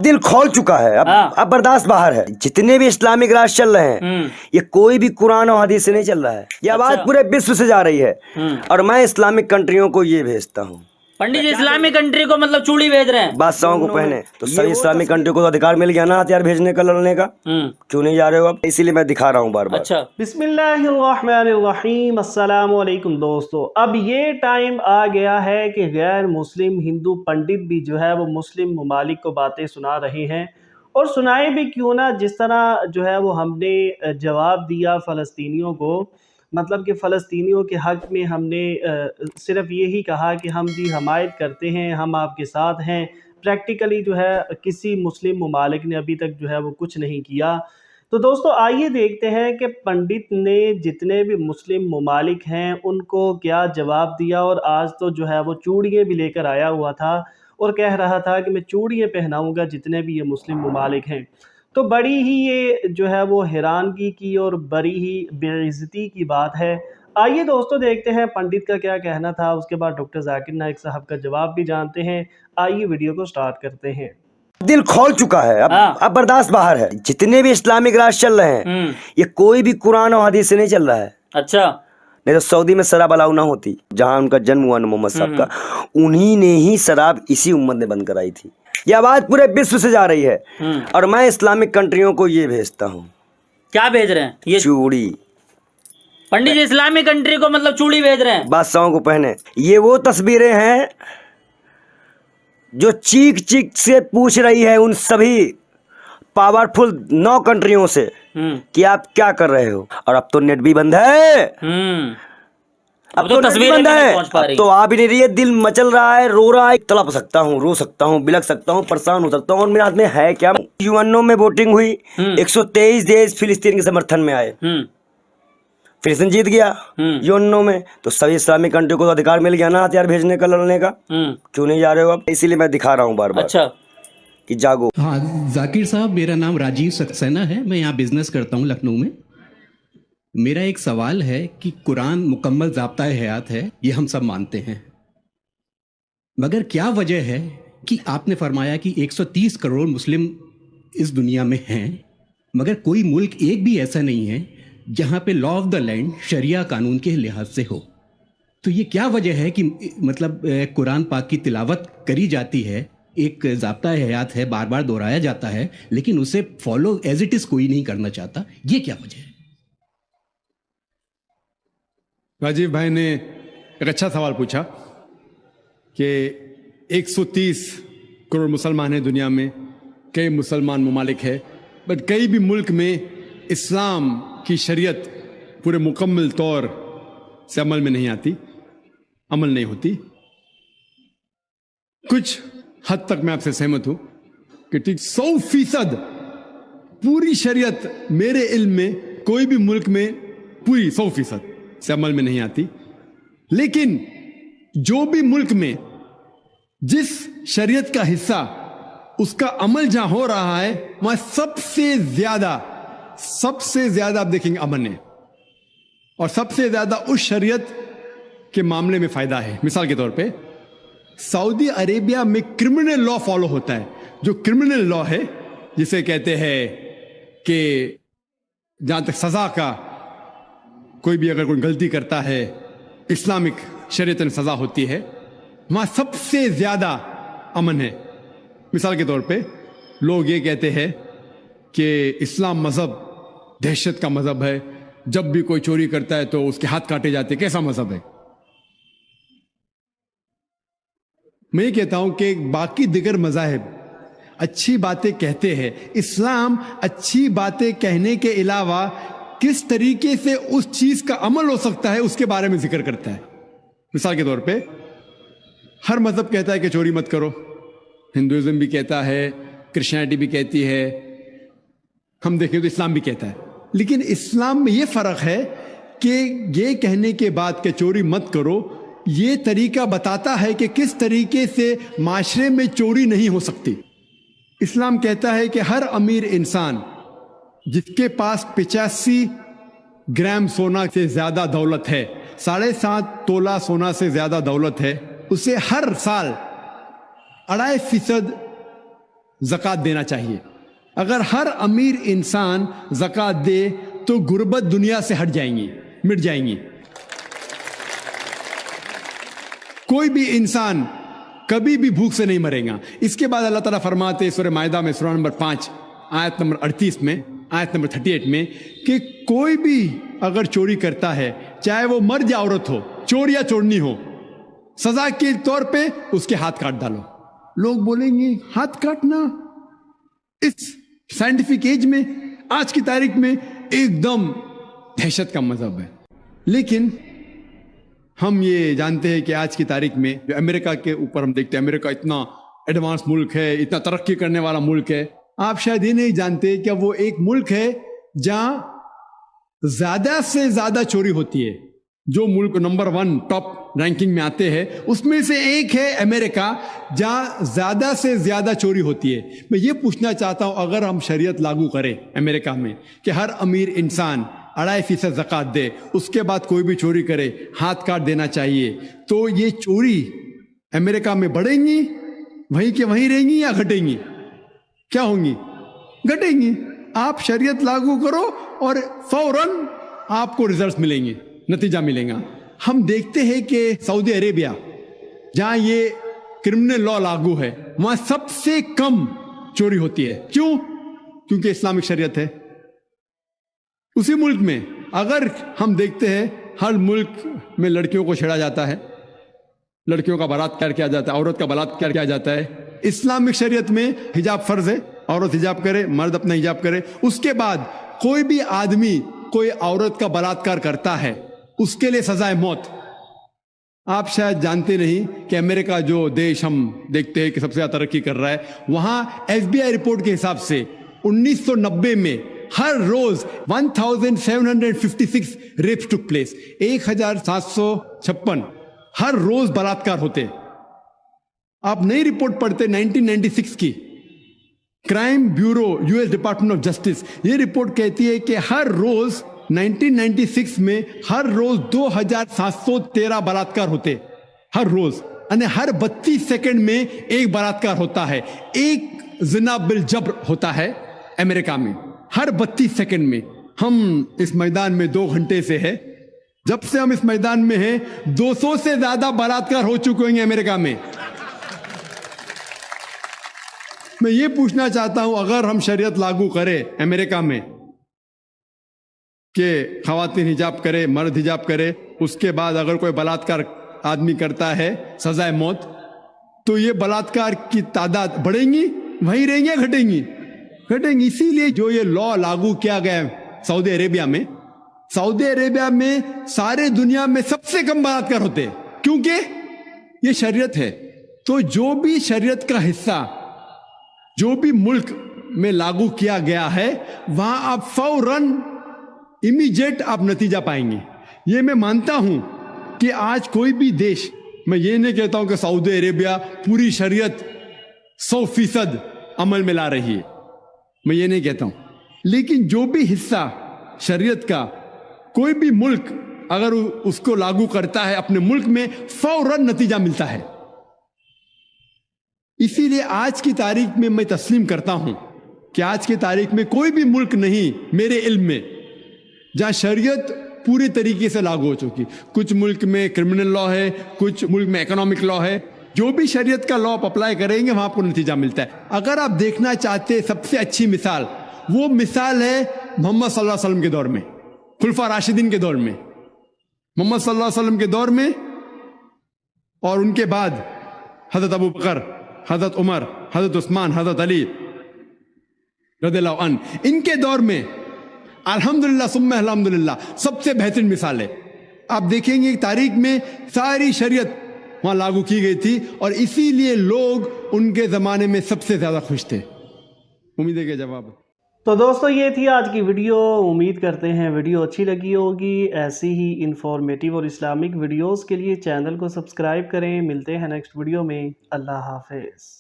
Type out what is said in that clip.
दिल खोल चुका है, अब बर्दाश्त बाहर है। जितने भी इस्लामिक राज चल रहे हैं ये कोई भी कुरान और हदीस से नहीं चल रहा है, ये आवाज पूरे विश्व से जा रही है। और मैं इस्लामिक कंट्रियों को ये भेजता हूँ। पंडित जी इस्लामिक कंट्री को मतलब चूड़ी भेज रहे हैं बादशाहों को पहने, तो सभी इस्लामिक कंट्री को तो अधिकार मिल गया ना हथियार भेजने का, लड़ने का। क्यों नहीं जा रहे हो आप? इसीलिए मैं दिखा रहा हूँ बार बार। अच्छा, बिस्मिल्लाहिर्रहमानिर्रहीम। अस्सलाम वालेकुम दोस्तों, अब ये टाइम आ गया है कि गैर मुस्लिम हिंदू पंडित भी जो है वो मुस्लिम ममालिक को बातें सुना रहे हैं, और सुनाए भी क्यों ना। जिस तरह जो है वो हमने जवाब दिया फ़लस्तीनियों को, मतलब कि फ़लस्तीनियों के हक़ में हमने सिर्फ यही कहा कि हम जी हमायत करते हैं, हम आपके साथ हैं। प्रैक्टिकली जो है किसी मुस्लिम ममालिक ने अभी तक जो है वो कुछ नहीं किया। तो दोस्तों आइए देखते हैं कि पंडित ने जितने भी मुस्लिम ममालिक हैं उनको क्या जवाब दिया। और आज तो जो है वो चूड़ियाँ भी लेकर आया हुआ था और कह रहा था कि मैं चूड़ियाँ पहनाऊँगा जितने भी ये मुस्लिम ममालिक हैं। तो बड़ी ही ये जो है वो हैरानगी की और बड़ी ही बेइज्जती की बात है। आइए दोस्तों देखते हैं पंडित का क्या कहना था, उसके बाद डॉक्टर जाकिर नाइक साहब का जवाब भी जानते हैं। आइए वीडियो को स्टार्ट करते हैं। दिल खोल चुका है, अब बर्दाश्त बाहर है। जितने भी इस्लामिक राज चल रहे हैं ये कोई भी कुरान और हदीस से नहीं चल रहा है। अच्छा, नहीं तो सऊदी में शराब अलाउ ना होती, जहां उनका जन्म हुआ मोहम्मद साहब का, उन्हीं ने ही शराब इसी उम्मत ने बंद कराई थी। ये आवाज पूरे विश्व से जा रही है। और मैं इस्लामिक कंट्रियों को ये भेजता हूँ। क्या भेज रहे हैं? ये चूड़ी। पंडित जी इस्लामिक कंट्री को मतलब चूड़ी भेज रहे हैं बादशाहों को पहने। ये वो तस्वीरें हैं जो चीख चीख से पूछ रही है उन सभी पावरफुल 9 कंट्रियों से कि आप क्या कर रहे हो। और अब तो नेट भी बंद है, अब तो तस्वीरें बंद भी नहीं है, पहुंच पा रही। अब तो आ भी नहीं रही है। दिल मचल रहा है, रो रहा है, तड़प सकता हूँ, रो सकता हूँ, बिलख सकता हूँ, परेशान हो सकता हूँ। और मेरे हाथ में है क्या? यूएनओ में वोटिंग हुई, 123 देश फिलिस्तीन के समर्थन में आए, फिलिस्तीन जीत गया यूएनओ में। तो सभी इस्लामिक कंट्री को तो अधिकार मिल गया ना हथियार भेजने का, लड़ने का। क्यों नहीं जा रहे हो आप? इसीलिए मैं दिखा रहा हूँ बार बार। अच्छा, कि जागो। हाँ जाकिर साहब, मेरा नाम राजीव सक्सेना है, मैं यहाँ बिजनेस करता हूँ लखनऊ में। मेरा एक सवाल है कि कुरान मुकम्मल ज़ाब्ता-ए हयात है, ये हम सब मानते हैं, मगर क्या वजह है कि आपने फरमाया कि 130 करोड़ मुस्लिम इस दुनिया में हैं, मगर कोई मुल्क एक भी ऐसा नहीं है जहाँ पे लॉ ऑफ द लैंड शरिया कानून के लिहाज से हो। तो ये क्या वजह है कि मतलब कुरान पाक की तिलावत करी जाती है, एक ज़ाब्ता-ए हयात है, बार बार दोहराया जाता है, लेकिन उसे फॉलो एज इट इज़ कोई नहीं करना चाहता, ये क्या वजह है? राजीव भाई ने एक अच्छा सवाल पूछा कि 130 करोड़ मुसलमान हैं दुनिया में, कई मुसलमान ममालिक है, बट कई भी मुल्क में इस्लाम की शरीयत पूरे मुकम्मल तौर से अमल में नहीं आती, अमल नहीं होती। कुछ हद तक मैं आपसे सहमत हूं कि ठीक 100% पूरी शरीयत मेरे इल्म में कोई भी मुल्क में पूरी 100% से अमल में नहीं आती। लेकिन जो भी मुल्क में जिस शरीयत का हिस्सा उसका अमल जहां हो रहा है वहां सबसे ज्यादा आप देखेंगे अमन है, और सबसे ज्यादा उस शरीयत के मामले में फायदा है। मिसाल के तौर पे सऊदी अरेबिया में क्रिमिनल लॉ फॉलो होता है। जो क्रिमिनल लॉ है, जिसे कहते हैं कि जहां तक सजा का, कोई भी अगर कोई गलती करता है इस्लामिक शरीयत में सजा होती है, वहां सबसे ज्यादा अमन है। मिसाल के तौर पे लोग ये कहते हैं कि इस्लाम मजहब दहशत का मजहब है, जब भी कोई चोरी करता है तो उसके हाथ काटे जाते हैं। कैसा मजहब है? मैं ये कहता हूं कि बाकी दिगर मज़ाहिब अच्छी बातें कहते हैं, इस्लाम अच्छी बातें कहने के अलावा किस तरीके से उस चीज का अमल हो सकता है उसके बारे में जिक्र करता है। मिसाल के तौर पे हर मजहब कहता है कि चोरी मत करो, हिंदुइज्म भी कहता है, क्रिश्चियनिटी भी कहती है, हम देखें तो इस्लाम भी कहता है। लेकिन इस्लाम में यह फर्क है कि ये कहने के बाद कि चोरी मत करो, ये तरीका बताता है कि किस तरीके से माशरे में चोरी नहीं हो सकती। इस्लाम कहता है कि हर अमीर इंसान जिसके पास 85 ग्राम सोना से ज्यादा दौलत है, 7.5 तोला सोना से ज्यादा दौलत है, उसे हर साल 2.5% ज़कात देना चाहिए। अगर हर अमीर इंसान ज़कात दे तो गुर्बत दुनिया से हट जाएंगी, मिट जाएंगी। कोई भी इंसान कभी भी भूख से नहीं मरेगा। इसके बाद अल्लाह ताला फरमाते सूरह माइदा में सूरह नंबर 5 आयत नंबर 38 में, आयत नंबर 38 में कि कोई भी अगर चोरी करता है, चाहे वो मर्द या औरत हो, चोर या चोरनी हो, सजा के तौर पे उसके हाथ काट डालो। लोग बोलेंगे हाथ काटना इस साइंटिफिक एज में, आज की तारीख में एकदम दहशत का मजहब है। लेकिन हम ये जानते हैं कि आज की तारीख में जो अमेरिका के ऊपर हम देखते हैं, अमेरिका इतना एडवांस मुल्क है, इतना तरक्की करने वाला मुल्क है, आप शायद ये नहीं जानते कि वो एक मुल्क है जहां ज्यादा से ज्यादा चोरी होती है। जो मुल्क नंबर 1 टॉप रैंकिंग में आते हैं उसमें से एक है अमेरिका, जहां ज्यादा से ज्यादा चोरी होती है। मैं ये पूछना चाहता हूं, अगर हम शरीयत लागू करें अमेरिका में कि हर अमीर इंसान 2.5% ज़कात दे, उसके बाद कोई भी चोरी करे हाथ काट देना चाहिए, तो ये चोरी अमेरिका में बढ़ेंगी, वहीं के वहीं रहेंगी या घटेंगी? क्या होंगी? घटेंगी। आप शरीयत लागू करो और फौरन आपको रिजल्ट्स मिलेंगे, नतीजा मिलेगा। हम देखते हैं कि सऊदी अरेबिया जहां ये क्रिमिनल लॉ लागू है, वहां सबसे कम चोरी होती है। क्यों? क्योंकि इस्लामिक शरीयत है। उसी मुल्क में अगर हम देखते हैं हर मुल्क में लड़कियों को छेड़ा जाता है, लड़कियों का बलात्कार किया जाता है, औरत का बलात्कार किया जाता है। इस्लामिक शरीयत में हिजाब फर्ज है, औरत हिजाब करे, मर्द अपना हिजाब करे। उसके बाद कोई भी आदमी कोई औरत का बलात्कार करता है, उसके लिए सजा है मौत। आप शायद जानते नहीं कि अमेरिका जो देश हम देखते हैं कि सबसे ज्यादा तरक्की कर रहा है, वहां FBI रिपोर्ट के हिसाब से 1990 में हर रोज 1756 रेप्स टुक प्लेस, 1756 हर रोज बलात्कार होते। आप नई रिपोर्ट पढ़ते 1996 की crime bureau US department of justice, ये रिपोर्ट कहती है कि हर रोज 1996 में हर रोज 2713 बलात्कार होते, हर रोज, यानी हर 32 सेकंड में एक बलात्कार होता है, एक जिना बिल जब्र होता है अमेरिका में, हर 32 सेकंड में। हम इस मैदान में 2 घंटे से है, जब से हम इस मैदान में हैं 200 से ज्यादा बलात्कार हो चुके हैं अमेरिका में। मैं ये पूछना चाहता हूं, अगर हम शरीयत लागू करें अमेरिका में कि खवातीन हिजाब करे, मर्द हिजाब करे, उसके बाद अगर कोई बलात्कार आदमी करता है सजाए मौत, तो ये बलात्कार की तादाद बढ़ेंगी, वहीं रहेंगी या घटेंगी? घटेंगी। इसीलिए जो ये लॉ लागू किया गया सऊदी अरेबिया में, सऊदी अरेबिया में सारे दुनिया में सबसे कम बलात्कार होते हैं, क्योंकि ये शरीयत है। तो जो भी शरीयत का हिस्सा जो भी मुल्क में लागू किया गया है, वहां आप फौरन इमीडिएट आप नतीजा पाएंगे। ये मैं मानता हूं कि आज कोई भी देश, मैं ये नहीं कहता हूं कि सऊदी अरेबिया पूरी शरीयत 100% अमल में ला रही है, मैं ये नहीं कहता हूं, लेकिन जो भी हिस्सा शरीयत का कोई भी मुल्क अगर उसको लागू करता है अपने मुल्क में, फौरन नतीजा मिलता है। इसीलिए आज की तारीख में मैं तस्लीम करता हूं कि आज की तारीख में कोई भी मुल्क नहीं मेरे इल्म में जहां शरीयत पूरी तरीके से लागू हो चुकी। कुछ मुल्क में क्रिमिनल लॉ है, कुछ मुल्क में इकोनॉमिक लॉ है। जो भी शरीयत का लॉ आप अप्लाई करेंगे वहां आपको नतीजा मिलता है। अगर आप देखना चाहते हैं सबसे अच्छी मिसाल, वो मिसाल है मोहम्मद सल्लल्लाहु अलैहि वसल्लम के दौर में, खुलफा राशिदीन के दौर में, मोहम्मद सल्लल्लाहु अलैहि वसल्लम के दौर में, और उनके बाद हजरत अबू बकर, हजरत उमर, हजरत उस्मान, हजरत अली रज़ियल्लाहु अन्हु, इनके दौर में अल्हम्दुलिल्लाह सुम्मा अल्हम्दुलिल्लाह सबसे बेहतरीन मिसाल है। आप देखेंगे तारीख में सारी शरीयत वहां लागू की गई थी, और इसीलिए लोग उनके जमाने में सबसे ज्यादा खुश थे। उम्मीद है कि जवाब। तो दोस्तों ये थी आज की वीडियो। उम्मीद करते हैं वीडियो अच्छी लगी होगी। ऐसी ही इंफॉर्मेटिव और इस्लामिक वीडियोस के लिए चैनल को सब्सक्राइब करें। मिलते हैं नेक्स्ट वीडियो में। अल्लाह हाफिज़।